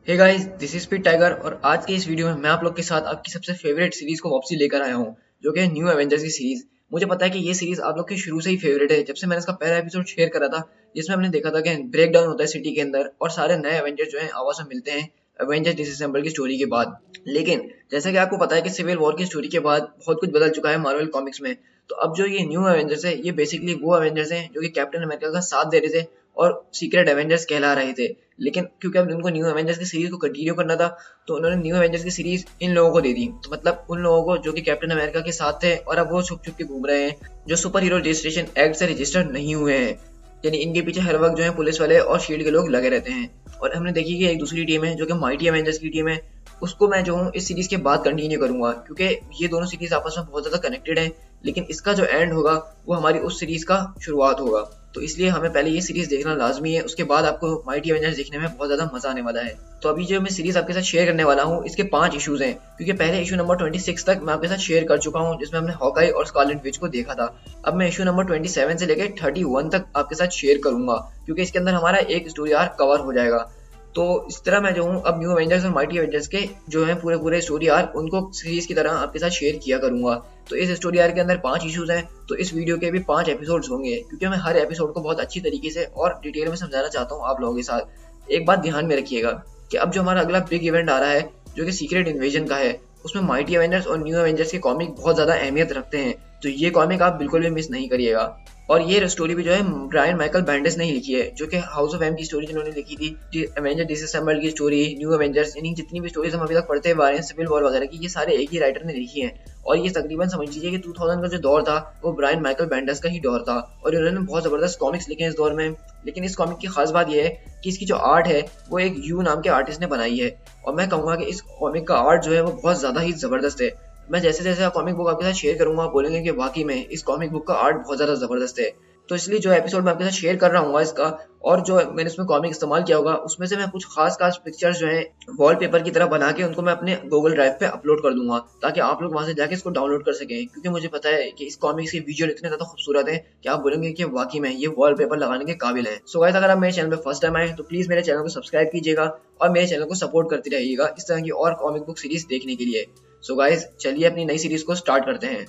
Hey guys, this is Speed Tiger और आज के इस वीडियो में मैं आप लोग के साथ आपकी सबसे फेवरेट सीरीज को वापसी लेकर आया हूँ, जो कि है न्यू एवेंजर्स की सीरीज। मुझे पता है कि ये सीरीज आप लोग की शुरू से ही फेवरेट है, जब से मैंने इसका पहला एपिसोड शेयर करा था, जिसमें हमने देखा था कि ब्रेक डाउन होता है सिटी के अंदर और सारे नए एवेंजर्स जो हैं आपस में मिलते हैं एवेंजर्स डिसअसेंबल की स्टोरी के बाद। लेकिन जैसा कि आपको पता है कि सिविल वॉर की स्टोरी के बाद बहुत कुछ बदल चुका है मार्वल कॉमिक्स में। तो अब जो ये न्यू एवेंजर्स है, ये बेसिकली वो एवेंजर्स हैं जो कि कैप्टन अमेरिका का साथ दे रहे थे और सीक्रेट एवेंजर्स कहला रहे थे। लेकिन क्योंकि अब उनको न्यू एवेंजर्स की सीरीज को कंटिन्यू करना था, तो उन्होंने न्यू एवेंजर्स की सीरीज इन लोगों को दे दी। तो मतलब उन लोगों को जो कि कैप्टन अमेरिका के साथ थे और अब वो छुप छुप के घूम रहे हैं, जो सुपर हीरो रजिस्ट्रेशन एक्ट से रजिस्टर्ड नहीं हुए हैं। यानी इनके पीछे हर वक्त जो है पुलिस वाले और शील्ड के लोग लगे रहते हैं। और हमने देखी कि एक दूसरी टीम है जो कि माइटी एवेंजर्स की टीम है। उसको मैं जो हूँ इस सीरीज के बाद कंटिन्यू करूंगा, क्योंकि ये दोनों सीरीज आपस में बहुत ज्यादा कनेक्टेड है। लेकिन इसका जो एंड होगा वो हमारी उस सीरीज का शुरुआत होगा। तो इसलिए हमें पहले ये सीरीज देखना लाजमी है, उसके बाद आपको माइटी एवेंजर्स देखने में बहुत ज्यादा मजा आने वाला है। तो अभी जो मैं सीरीज आपके साथ शेयर करने वाला हूँ, इसके 5 इश्यूज हैं, क्योंकि पहले इशू नंबर 26 तक मैं आपके साथ शेयर कर चुका हूँ, जिसमें हमने हॉकाई और स्कारलेट विच को देखा था। अब मैं इशू नंबर 27 से लेकर 31 तक आपके साथ शेयर करूंगा, क्योंकि इसके अंदर हमारा एक स्टोरी आर्क कवर हो जाएगा। तो इस तरह मैं जो हूँ अब न्यू एवेंजर्स और माइटी एवेंजर्स के जो है पूरे पूरे स्टोरी आर्क उनको सीरीज की तरह आपके साथ शेयर किया करूंगा। तो इस स्टोरी आर्क के अंदर 5 इश्यूज हैं, तो इस वीडियो के भी 5 एपिसोड्स होंगे, क्योंकि मैं हर एपिसोड को बहुत अच्छी तरीके से और डिटेल में समझाना चाहता हूँ आप लोगों के साथ। एक बात ध्यान में रखिएगा कि अब जो हमारा अगला बिग इवेंट आ रहा है, जो कि सीक्रेट इन्वेजन का है, उसमें माइटी एवेंजर्स और न्यू एवेंजर्स के कॉमिक बहुत ज्यादा अहमियत रखते हैं। तो ये कॉमिक आप बिल्कुल भी मिस नहीं करिएगा। और ये स्टोरी भी जो है ब्रायन माइकल बेंडिस ने ही लिखी है, जो कि हाउस ऑफ एम की स्टोरी जिन्होंने लिखी थी, एवेंजर डिसअसेंबल्ड की स्टोरी, न्यू एवेंजर्स, यानी जितनी भी स्टोरीज हम अभी तक पढ़ते हुए आ रहे हैं सिविल वॉर वगैरह की, ये सारे एक ही राइटर ने लिखी हैं। और ये तकरीबन समझ लीजिए कि 2000 का जो दौर था वो ब्रायन माइकल बेंडिस का ही दौर था, और इन्होंने बहुत जबरदस्त कॉमिक्स लिखे हैं इस दौर में। लेकिन इस कॉमिक की खास बात यह है कि इसकी जो आर्ट है वो एक यू नाम के आर्टिस्ट ने बनाई है, और मैं कहूँगा कि इस कॉमिक का आर्ट जो है वो बहुत ज्यादा ही जबरदस्त है। मैं जैसे जैसे कॉमिक बुक आपके साथ शेयर करूंगा, आप बोलेंगे कि वाकई में इस कॉमिक बुक का आर्ट बहुत ज्यादा जबरदस्त है। तो इसलिए जो एपिसोड मैं आपके साथ शेयर कर रहा हूँ इसका, और जो मैंने इसमें कॉमिक इस्तेमाल किया होगा, उसमें से मैं कुछ खास खास पिक्चर्स जो है वॉलपेपर की तरह बना के उनको मैं अपने गूगल ड्राइव पे अपलोड कर दूंगा, ताकि आप लोग वहां से जाके इसको डाउनलोड कर सकें। क्योंकि मुझे पता है कि इस कॉमिक्स के विजुअल इतने ज्यादा खूबसूरत है कि आप बोलेंगे कि वाकई में ये वॉलपेपर लगाने के काबिल है। सो गाइस, अगर आप मेरे चैनल पे फर्स्ट टाइम आए तो प्लीज मेरे चैनल को सब्सक्राइब कीजिएगा और मेरे चैनल को सपोर्ट करते रहिएगा इस तरह की और कॉमिक बुक सीरीज देखने के लिए। सो गाइस, चलिए अपनी नई सीरीज को स्टार्ट करते हैं।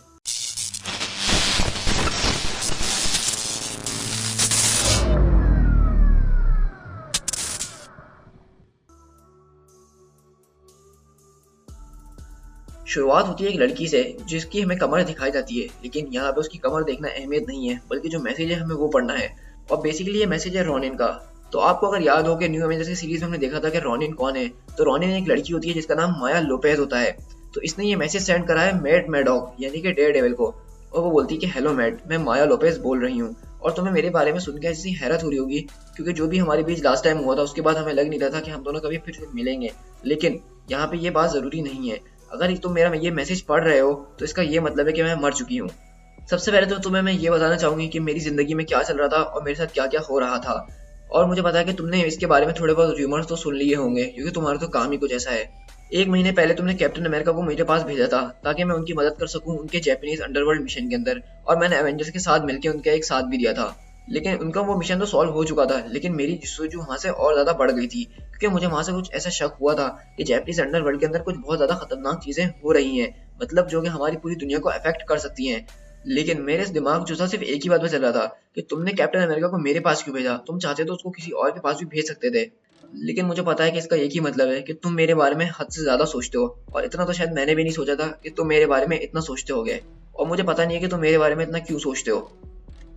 शुरुआत होती है एक लड़की से जिसकी हमें कमर दिखाई जाती है, लेकिन यहाँ पे उसकी कमर देखना अहमियत नहीं है, बल्कि जो मैसेज है हमें वो पढ़ना है। और बेसिकली ये मैसेज है रोनिन का। तो आपको अगर याद हो कि न्यू एवेंजर्स की सीरीज में हमने देखा था कि रोनिन कौन है, तो रोनिन एक लड़की होती है जिसका नाम माया लोपेज होता है। तो इसने ये मैसेज सेंड करा है मैट मैडॉक यानी कि डेयरडेविल को, और वो बोलती है कि हेलो मैट, मैं माया लोपेज बोल रही हूँ, और तुम्हें मेरे बारे में सुन के ऐसी हैरत हो रही होगी, क्योंकि जो भी हमारे बीच लास्ट टाइम हुआ था उसके बाद हमें लग नहीं रहा था कि हम दोनों कभी फिर से मिलेंगे। लेकिन यहाँ पे ये बात जरूरी नहीं है। अगर तुम मेरा ये मैसेज पढ़ रहे हो तो इसका ये मतलब है कि मैं मर चुकी हूँ। सबसे पहले तो तुम्हें मैं ये बताना चाहूंगी कि मेरी जिंदगी में क्या चल रहा था और मेरे साथ क्या क्या हो रहा था। और मुझे पता है कि तुमने इसके बारे में थोड़े बहुत रूमर्स तो सुन लिए होंगे, क्योंकि तुम्हारा तो काम ही कुछ ऐसा है। एक महीने पहले तुमने कैप्टन अमेरिका को मेरे पास भेजा था ताकि मैं उनकी मदद कर सकूं उनके जापानीज अंडरवर्ल्ड मिशन के अंदर, और मैंने एवेंजर्स के साथ मिलकर उनका एक साथ भी दिया था। लेकिन उनका वो मिशन तो सॉल्व हो चुका था, लेकिन मेरी जस्तजू वहां से और ज्यादा बढ़ गई थी, क्योंकि मुझे वहां से कुछ ऐसा शक हुआ था कि जापानीज अंडरवर्ल्ड के अंदर कुछ बहुत ज्यादा खतरनाक चीजें हो रही हैं, मतलब जो कि हमारी पूरी दुनिया को अफेक्ट कर सकती हैं। लेकिन मेरे दिमाग जो था सिर्फ एक ही बात में चल रहा था कि तुमने कैप्टन अमेरिका को मेरे पास क्यों भेजा, तुम चाहते तो उसको किसी और के पास भी भेज सकते थे। लेकिन मुझे पता है कि इसका एक ही मतलब है कि तुम मेरे बारे में हद से ज्यादा सोचते हो, और इतना तो शायद मैंने भी नहीं सोचा था कि तुम मेरे बारे में इतना सोचते होगे। और मुझे पता नहीं है कि तुम मेरे बारे में इतना क्यों सोचते हो,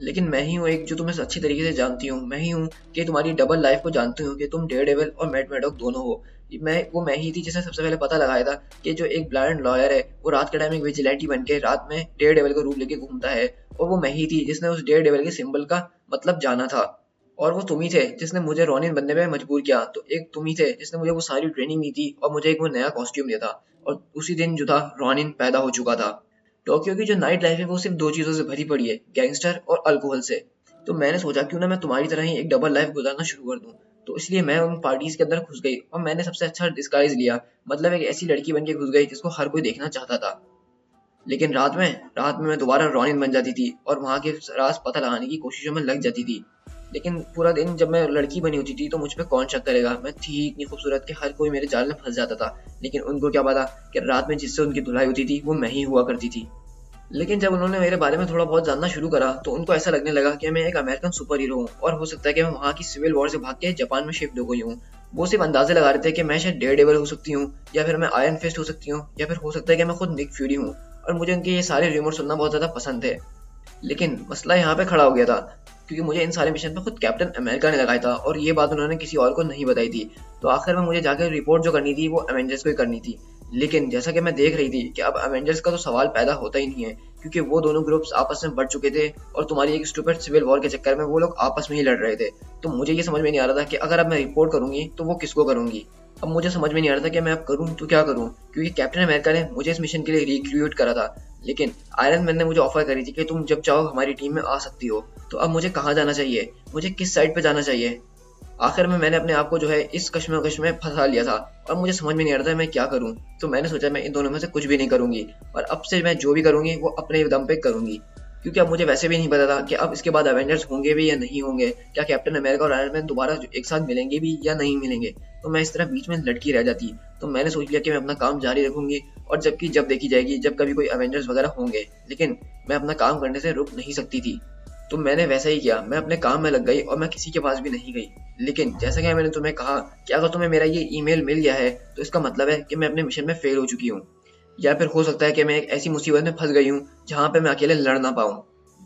लेकिन मैं ही हूँ एक जो तुम्हें अच्छी तरीके से जानती हूँ। मैं ही हूँ कि तुम्हारी डबल लाइफ को जानती हूँ कि तुम डेयरडेविल और मैट मैडॉक दोनों हो। मैं ही थी जिसने सबसे पहले पता लगाया था कि जो एक ब्लाइंड लॉयर है वो रात के टाइम एक विजिलेंटी बन के रात में डेयरडेविल का रूप लेके घूमता है, और वो मैं ही थी जिसने उस डेयरडेविल के सिंबल का मतलब जाना था। और वो तुम ही थे जिसने मुझे रॉनिन बनने में मजबूर किया। तो एक तुम ही थे जिसने मुझे वो सारी ट्रेनिंग दी थी और मुझे एक वो नया कॉस्ट्यूम दिया था, और उसी दिन जो था रॉनिन पैदा हो चुका था। टोक्यो की जो नाइट लाइफ है वो सिर्फ 2 चीजों से भरी पड़ी है, गैंगस्टर और अल्कोहल से। तो मैंने सोचा क्यों ना मैं तुम्हारी तरह ही एक डबल लाइफ गुजारना शुरू कर दूं। तो इसलिए मैं उन पार्टीज के अंदर घुस गई और मैंने सबसे अच्छा डिस्गाइज लिया, मतलब एक ऐसी लड़की बन के घुस गई जिसको हर कोई देखना चाहता था। लेकिन रात में मैं दोबारा रॉनिन बन जाती थी और वहां के राज पता लगाने की कोशिशों में लग जाती थी। लेकिन पूरा दिन जब मैं लड़की बनी होती थी तो मुझ पे कौन शक करेगा, मैं थी इतनी खूबसूरत कि हर कोई मेरे जाल में फंस जाता था। लेकिन उनको क्या पता कि रात में जिससे उनकी धुलाई होती थी वो मैं ही हुआ करती थी। लेकिन जब उन्होंने मेरे बारे में थोड़ा बहुत जानना शुरू करा तो उनको ऐसा लगने लगा कि मैं एक अमेरिकन सुपर हीरो हूँ और हो सकता है कि मैं वहाँ की सिविल वॉर से भाग के जापान में शिफ्ट हो गई हूँ। वो सिर्फ अंदाजे लगा रहे थे कि मैं शायद डेयरडेविल हो सकती हूँ, या फिर मैं आयरन फिस्ट हो सकती हूँ, या फिर हो सकता है कि मैं खुद निक फ्यूरी हूँ। और मुझे उनके ये सारे रिमोट सुनना बहुत ज़्यादा पसंद थे। लेकिन मसला यहाँ पे खड़ा हो गया था, क्योंकि मुझे इन सारे मिशन पे खुद कैप्टन अमेरिका ने लगाया था और ये बात उन्होंने किसी और को नहीं बताई थी। तो आखिर में मुझे जाकर रिपोर्ट जो करनी थी वो अवेंजर्स को ही करनी थी। लेकिन जैसा कि मैं देख रही थी कि अब अवेंजर्स का तो सवाल पैदा होता ही नहीं है, क्योंकि वो दोनों ग्रुप्स आपस में बढ़ चुके थे और तुम्हारी एक स्टूपिड सिविल वॉर के चक्कर में वो लोग आपस में ही लड़ रहे थे। तो मुझे ये समझ में नहीं आ रहा था कि अगर अब मैं रिपोर्ट करूंगी तो वो किसको करूंगी। अब मुझे समझ में नहीं आ रहा था कि मैं अब करूं तो क्या करूं, क्योंकि कैप्टन अमेरिका ने मुझे इस मिशन के लिए रिक्रूट करा था। लेकिन आयरन मैन ने मुझे ऑफर करी थी कि तुम जब चाहो हमारी टीम में आ सकती हो। तो अब मुझे कहाँ जाना चाहिए, मुझे किस साइड पे जाना चाहिए। आखिर में मैंने अपने आप को जो है इस कश्मकश में फंसा लिया था और मुझे समझ में नहीं आ रहा था मैं क्या करूं। तो मैंने सोचा मैं इन दोनों में से कुछ भी नहीं करूंगी और अब से मैं जो भी करूंगी वो अपने दम पे करूंगी, क्योंकि अब मुझे वैसे भी नहीं पता था कि अब इसके बाद एवेंजर्स होंगे भी या नहीं होंगे, क्या कैप्टन अमेरिका और आयरन मैन दोबारा एक साथ मिलेंगे भी या नहीं मिलेंगे। तो मैं इस तरह बीच में लटकी रह जाती। तो मैंने सोच लिया कि मैं अपना काम जारी रखूंगी और जबकि जब देखी जाएगी जब कभी कोई एवेंजर्स वगैरह होंगे, लेकिन मैं अपना काम करने से रुक नहीं सकती थी। तो मैंने वैसा ही किया, मैं अपने काम में लग गई और मैं किसी के पास भी नहीं गई। लेकिन जैसा कि मैंने तुम्हें कहा कि अगर तुम्हें मेरा ये ईमेल मिल गया है तो इसका मतलब है कि मैं अपने मिशन में फेल हो चुकी हूँ, या फिर हो सकता है कि मैं एक ऐसी मुसीबत में फंस गई हूँ जहाँ पे मैं अकेले लड़ ना पाऊँ।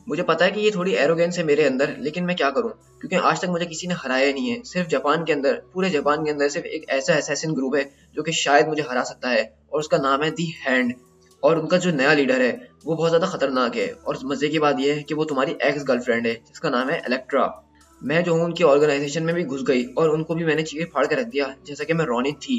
मुझे पता है कि ये थोड़ी एरोगेंस है मेरे अंदर, लेकिन मैं क्या करूँ, क्योंकि आज तक मुझे किसी ने हराया नहीं है। सिर्फ जापान के अंदर, पूरे जापान के अंदर सिर्फ एक ऐसा असैसिन ग्रुप है जो कि शायद मुझे हरा सकता है, और उसका नाम है दी हैंड। और उनका जो नया लीडर है वो बहुत ज़्यादा खतरनाक है, और मज़े की बात यह है कि वो तुम्हारी एक्स गर्लफ्रेंड है जिसका नाम है इलेक्ट्रा। मैं जो हूँ उनकी ऑर्गेनाइजेशन में भी घुस गई और उनको भी मैंने चीर फाड़ कर रख दिया जैसा कि मैं रोनित थी।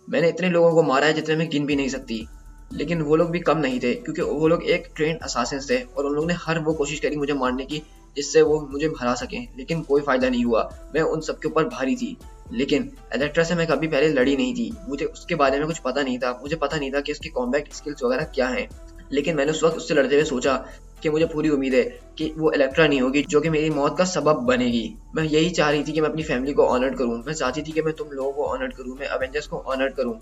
मैंने इतने लोगों को मारा है जितने मैं गिन भी नहीं सकती। लेकिन वो लोग भी कम नहीं थे, क्योंकि वो लोग एक ट्रेंड असासिन्स थे और उन लोगों ने हर वो कोशिश करी मुझे मारने की जिससे वो मुझे हरा सकें, लेकिन कोई फायदा नहीं हुआ। मैं उन सबके ऊपर भारी थी। लेकिन इलेक्ट्रा से मैं कभी पहले लड़ी नहीं थी, मुझे उसके बारे में कुछ पता नहीं था। मुझे पता नहीं था कि उसकी कॉम्बैट स्किल्स वगैरह क्या हैं। लेकिन मैंने उस वक्त उससे लड़ते हुए सोचा कि मुझे पूरी उम्मीद है कि वो इलेक्ट्रा नहीं होगी जो कि मेरी मौत का सबब बनेगी। मैं यही चाह रही थी कि मैं अपनी फैमिली को ऑनर करूं, मैं चाहती थी कि मैं तुम लोगों को ऑनर करूं, मैं अवेंजर्स को ऑनर करूं।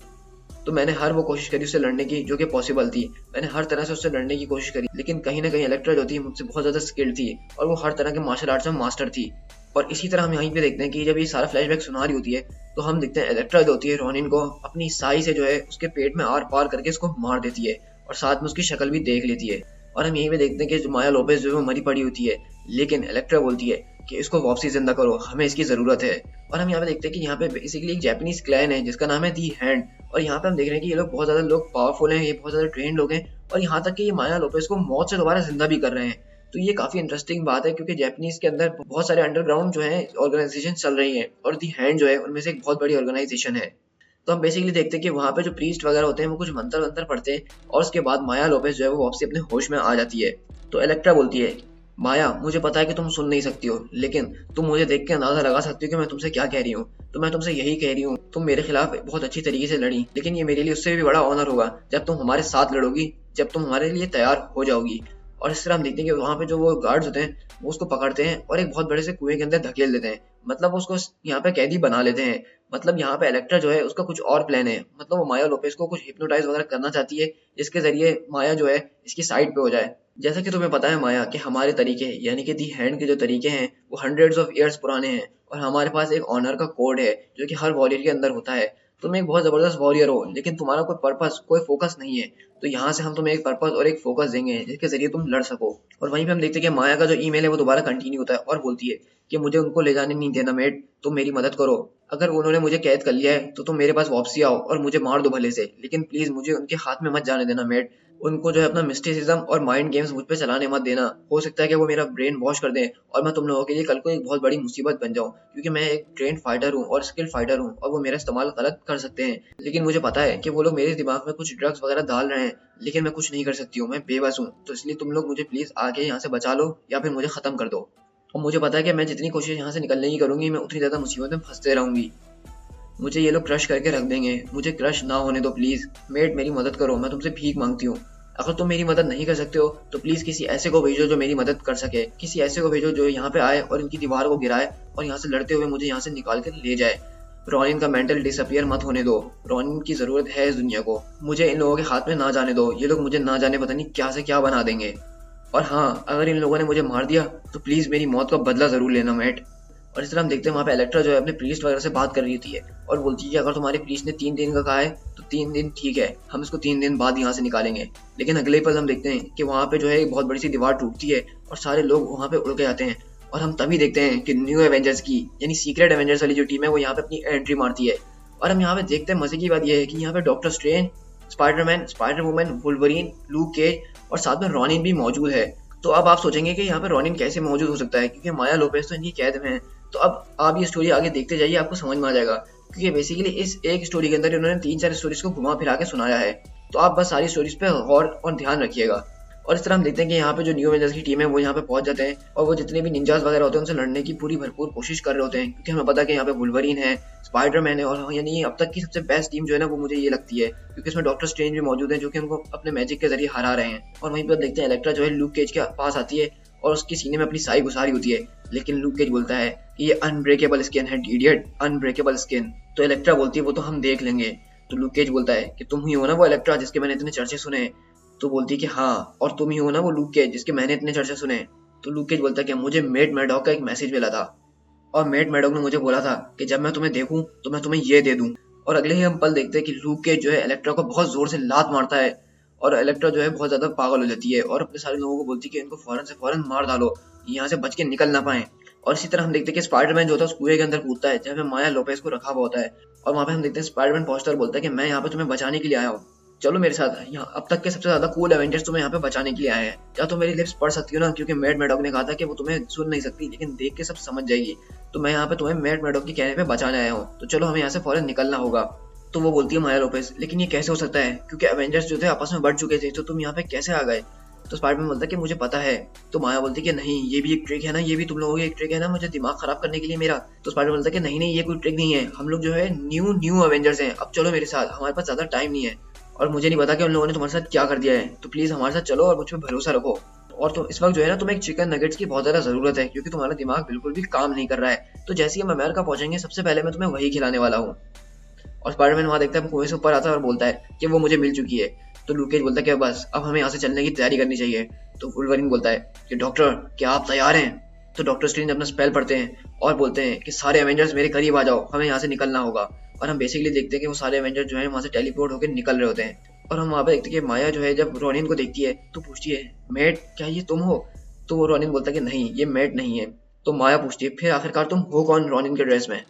तो मैंने हर वो कोशिश करी उससे लड़ने की जो कि पॉसिबल थी। मैंने हर तरह से उससे लड़ने की कोशिश करी, लेकिन कहीं ना कहीं इलेक्ट्रा जो थी मुझसे बहुत ज़्यादा स्किल्ड थी और वो हर तरह के मार्शल आर्ट्स में मास्टर थी। और इसी तरह हम यहीं पे देखते हैं कि जब ये सारा फ्लैशबैक सुना रही होती है तो हम देखते हैं इलेक्ट्रा जो होती है रोनिन को अपनी साई से जो है उसके पेट में आर पार करके उसको मार देती है और साथ में उसकी शक्ल भी देख लेती है। और हम यहीं पे देखते हैं कि जो माया लोपेज जो है वो मरी पड़ी होती है, लेकिन इलेक्ट्रा बोलती है कि इसको वापसी जिंदा करो, हमें इसकी ज़रूरत है। और हम यहाँ पे देखते हैं कि यहाँ पे बेसिकली एक जापानीज क्लैन है जिसका नाम है दी हैंड, और यहाँ पे हम देख रहे हैं कि ये लोग बहुत ज़्यादा लोग पावरफुल हैं, ये बहुत ज़्यादा ट्रेंड लोग हैं, और यहाँ तक कि ये माया लोपेज को मौत से दोबारा जिंदा भी कर रहे हैं। तो ये काफ़ी इंटरेस्टिंग बात है, क्योंकि जापानीज के अंदर बहुत सारे अंडरग्राउंड जो है ऑर्गेनाइजेशन चल रही हैं और दी हैंड जो है उनमें से एक बहुत बड़ी ऑर्गेनाइजेशन है। तो हम बेसिकली देखते हैं कि वहाँ पे जो प्रीस्ट वगैरह होते हैं वो कुछ मंत्र वंत्र पढ़ते हैं और उसके बाद माया लोपेज जो है वो वापसी अपने होश में आ जाती है। तो इलेक्ट्रा बोलती है, माया मुझे पता है कि तुम सुन नहीं सकती हो, लेकिन तुम मुझे देख के अंदाजा लगा सकती हो कि मैं तुमसे क्या कह रही हूँ। तो मैं तुमसे यही कह रही हूँ, तुम मेरे खिलाफ बहुत अच्छी तरीके से लड़ी, लेकिन ये मेरे लिए उससे भी बड़ा ऑनर होगा जब तुम हमारे साथ लड़ोगी, जब तुम हमारे लिए तैयार हो जाओगी। और इस तरह हम देखते हैं कि वहाँ पे जो वो गार्ड्स होते हैं वो उसको पकड़ते हैं और एक बहुत बड़े से कुएं के अंदर धकेल देते हैं, मतलब वो उसको यहाँ पे कैदी बना लेते हैं। मतलब यहाँ पे इलेक्ट्रा जो है उसका कुछ और प्लान है, मतलब वो माया लोपेज को कुछ हिप्नोटाइज वगैरह करना चाहती है जिसके जरिए माया जो है इसकी साइड पे हो जाए। जैसा कि तुम्हें पता है माया कि हमारे तरीके यानी कि दी हैंड के जो तरीके हैं वो हंड्रेड्स ऑफ ईयर्स पुराने हैं, और हमारे पास एक ऑनर का कोड है जो कि हर वॉरियर के अंदर होता है। तुम एक बहुत जबरदस्त वॉरियर हो, लेकिन तुम्हारा कोई पर्पस, कोई फोकस नहीं है। तो यहाँ से हम तुम्हें एक पर्पस और एक फोकस देंगे जिसके जरिए तुम लड़ सको। और वहीं पे हम देखते हैं कि माया का जो ईमेल है वो दोबारा कंटिन्यू होता है और बोलती है कि मुझे उनको ले जाने नहीं देना मेट, तुम मेरी मदद करो। अगर उन्होंने मुझे कैद कर लिया है तो तुम मेरे पास वापसी आओ और मुझे मार दो भले से, लेकिन प्लीज मुझे उनके हाथ में मत जाने देना मेट। उनको जो है अपना मिस्टिसिज्म और माइंड गेम्स मुझ पे चलाने मत देना। हो सकता है कि वो मेरा ब्रेन वॉश कर दें और मैं तुम लोगों के लिए कल को एक बहुत बड़ी मुसीबत बन जाऊं, क्योंकि मैं एक ट्रेंड फाइटर हूँ और स्किल फाइटर हूँ और वो मेरा इस्तेमाल गलत कर सकते हैं। लेकिन मुझे पता है कि वो लोग मेरे दिमाग में कुछ ड्रग्स वगैरह डाल रहे हैं, लेकिन मैं कुछ नहीं कर सकती हूँ, मैं बेबस हूँ। तो इसलिए तुम लोग मुझे प्लीज आके यहाँ से बचा लो या फिर मुझे खत्म कर दो। और मुझे पता है कि मैं जितनी कोशिश यहाँ से निकलने की करूंगी मैं उतनी ज्यादा मुसीबत में फंसते रहूंगी। मुझे ये लोग क्रश करके रख देंगे, मुझे क्रश ना होने दो प्लीज मेट, मेरी मदद करो, मैं तुमसे भीख मांगती हूँ। अगर तुम मेरी मदद नहीं कर सकते हो तो प्लीज किसी ऐसे को भेजो जो मेरी मदद कर सके, किसी ऐसे को भेजो जो यहाँ पे आए और इनकी दीवार को गिराए और यहाँ से लड़ते हुए मुझे यहाँ से निकाल कर ले जाए। रॉनिन का मेंटल डिसअपियर मत होने दो, रॉनिन की जरूरत है इस दुनिया को, मुझे इन लोगों के हाथ में ना जाने दो, ये लोग मुझे ना जाने पता नहीं क्या से क्या बना देंगे। और हाँ, अगर इन लोगों ने मुझे मार दिया तो प्लीज मेरी मौत का बदला जरूर लेना मैट। और इस तरह हम देखते हैं वहाँ पे इलेक्ट्रा जो है अपने प्रीस्ट वगैरह से बात कर रही होती है और बोलती है कि अगर तुम्हारे प्रीस्ट ने 3 दिन का कहा है तो 3 दिन ठीक है, हम इसको 3 दिन बाद यहाँ से निकालेंगे। लेकिन अगले पल हम देखते हैं कि वहाँ पे जो है एक बहुत बड़ी सी दीवार टूटती है और सारे लोग वहाँ पे उड़ के जाते हैं और हम तभी देखते हैं कि न्यू एवेंजर्स की यानी सीक्रेट एवेंजर्स वाली जो टीम है वो यहाँ पे अपनी एंट्री मारती है। और हम यहाँ पे देखते हैं मजे की बात यह है कि यहाँ पे Doctor Strange, Spiderman, Spider Woman, Wolverine, Luke Cage और साथ में रॉनिन भी मौजूद है। तो अब आप सोचेंगे कि यहाँ पे रॉनिन कैसे मौजूद हो सकता है, क्योंकि माया लोपेज तो इनकी कैद में है। तो अब आप ये स्टोरी आगे देखते जाइए, आपको समझ में आ जाएगा, क्योंकि बेसिकली इस एक स्टोरी के अंदर इन्होंने 3-4 स्टोरीज को घुमा फिरा के सुनाया है। तो आप बस सारी स्टोरीज पे गौर और ध्यान रखिएगा। और इस तरह हम देखते हैं कि यहाँ पे जो न्यू एवेंजर्स की टीम है वो यहाँ पे पहुंच जाते हैं और वो जितने भी निंजास वगैरह होते हैं उनसे लड़ने की पूरी भरपूर कोशिश कर रहे होते हैं, क्योंकि हमें पता है कि यहाँ पे वुल्वरीन है, स्पाइडरमैन है और यानी अब तक की सबसे बेस्ट टीम जो है ना वो मुझे ये लगती है, क्योंकि इसमें डॉक्टर स्ट्रेंज भी मौजूद है जो कि उनको अपने मैजिक के जरिए हरा रहे हैं। और वहीं पर देखते हैं इलेक्ट्रा जो है लूक केज के पास आती है और उसके सीने में अपनी साई घुसा रही होती है, लेकिन लूक केज बोलता है कि ये अनब्रेकेबल स्किन है इडियट, अनब्रेकेबल स्किन। तो इलेक्ट्रा बोलती है वो तो हम देख लेंगे। तो लूक केज बोलता है कि तुम ही हो ना वो इलेक्ट्रा जिसके मैंने इतने चर्चे सुने। तो बोलती है कि हाँ, और तुम ही हो ना वो लूक केज जिसके मैंने इतने चर्चे सुने। तो लूक केज बोलता है कि मुझे मेट मैडॉक का एक मैसेज मिला था और मेट मैडॉक ने मुझे बोला था कि जब मैं तुम्हें देखूं तो मैं तुम्हें ये दे दूं। और अगले ही हम पल देखते हैं कि लूक केज जो है इलेक्ट्रा को बहुत जोर से लात मारता है और इलेक्ट्रा जो है बहुत ज्यादा पागल हो जाती है और अपने सारे लोगों को बोलती है कि इनको फौरन से फौरन मार डालो, यहाँ से बच के निकल ना पाए। और इसी तरह हम देखते हैं कि स्पाइडरमैन जो होता है उस कुएं के अंदर कूदता है जहाँ पे माया लोपेज को रखा हुआ होता है और वहाँ पे हम देखते हैं स्पाइडरमैन पहुंचता है और बोलता है कि मैं यहाँ पे तुम्हें बचाने के लिए आया हूँ, चलो मेरे साथ। यहाँ अब तक के सबसे ज्यादा कूल एवेंजर्स तुम्हें यहाँ पे बचाने के लिए आए हैं। क्या तुम मेरी लिप्स पढ़ सकती हो ना, क्योंकि मैड मैडॉक ने कहा था कि वो तुम्हें सुन नहीं सकती लेकिन देख के सब समझ जाएगी। तो मैं यहाँ पे तुम्हें मैड मैडॉक के कहने पे बचाने आया हूँ, तो चलो हमें यहाँ से फौरन निकलना होगा। तो वो बोलती है माया लोपेज, लेकिन ये कैसे हो सकता है क्योंकि एवेंजर्स जो थे आपस में बढ़ चुके थे, तो तुम यहाँ पे कैसे आ गए। तो स्पाइडरमैन बोलता है कि मुझे पता है। तो माया बोलती है कि नहीं, ये भी एक ट्रिक है ना, ये भी तुम लोगों की एक ट्रिक है ना, मुझे दिमाग खराब करने के लिए मेरा। तो स्पाइडरमैन बोलता है कि नहीं नहीं, ये कोई ट्रिक नहीं है, हम लोग जो है न्यू एवेंजर्स हैं, अब चलो मेरे साथ, हमारे पास ज्यादा टाइम नहीं है और मुझे नहीं पता कि उन लोगों ने तुम्हारे साथ क्या कर दिया है, तो प्लीज हमारे साथ चलो और मुझ पर भरोसा रखो। और तो इस वक्त जो है ना तुम्हें एक चिकन नगेट्स की बहुत ज्यादा जरूरत है, क्योंकि तुम्हारा दिमाग बिल्कुल भी काम नहीं कर रहा है। तो जैसे ही हम अमेरिका पहुंचेंगे सबसे पहले मैं तुम्हें वही खिलाने वाला हूँ। और स्पाइडरमैन वहां देखता है कुएं से ऊपर आता है और बोलता है कि वो मुझे मिल चुकी है। तो लूक केज बोलता है कि बस अब हमें यहाँ से चलने की तैयारी करनी चाहिए। तो वुल्वरीन बोलता है कि डॉक्टर क्या आप तैयार हैं। तो डॉक्टर स्ट्रेंज अपना स्पेल पढ़ते हैं और बोलते हैं कि सारे एवेंजर्स मेरे करीब आ जाओ, हमें यहाँ से निकलना होगा। और हम बेसिकली देखते हैं कि वो सारे एवेंजर्स जो है वहाँ से टेलीपोर्ट होकर निकल रहे होते हैं। और हम वहाँ पे देखते हैं कि माया जो है जब रॉनिन को देखती है तो पूछती है मेट क्या ये तुम हो। तो वो रॉनिन बोलता है कि नहीं ये मेट नहीं है। तो माया पूछती है फिर आखिरकार तुम हो कौन रॉनिन के ड्रेस में।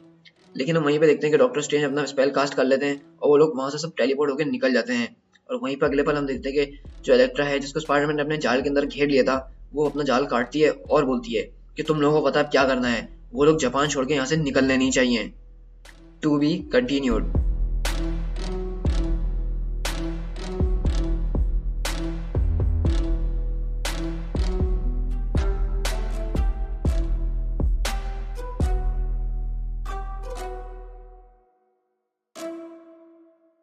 लेकिन हम वहीं पे देखते हैं कि डॉक्टर स्ट्रेंज अपना स्पेल कास्ट कर लेते हैं और वो लोग वहां से सब टेलीपोर्ट होकर निकल जाते हैं। और वहीं पर अगले पल हम देखते हैं कि जो इलेक्ट्रा है जिसको स्पाइडरमैन ने अपने जाल के अंदर घेर लिया था, वो अपना जाल काटती है और बोलती है कि तुम लोगों को पता है क्या करना है, वो लोग जापान छोड़ के यहाँ से निकलने नहीं चाहिए। To be continued.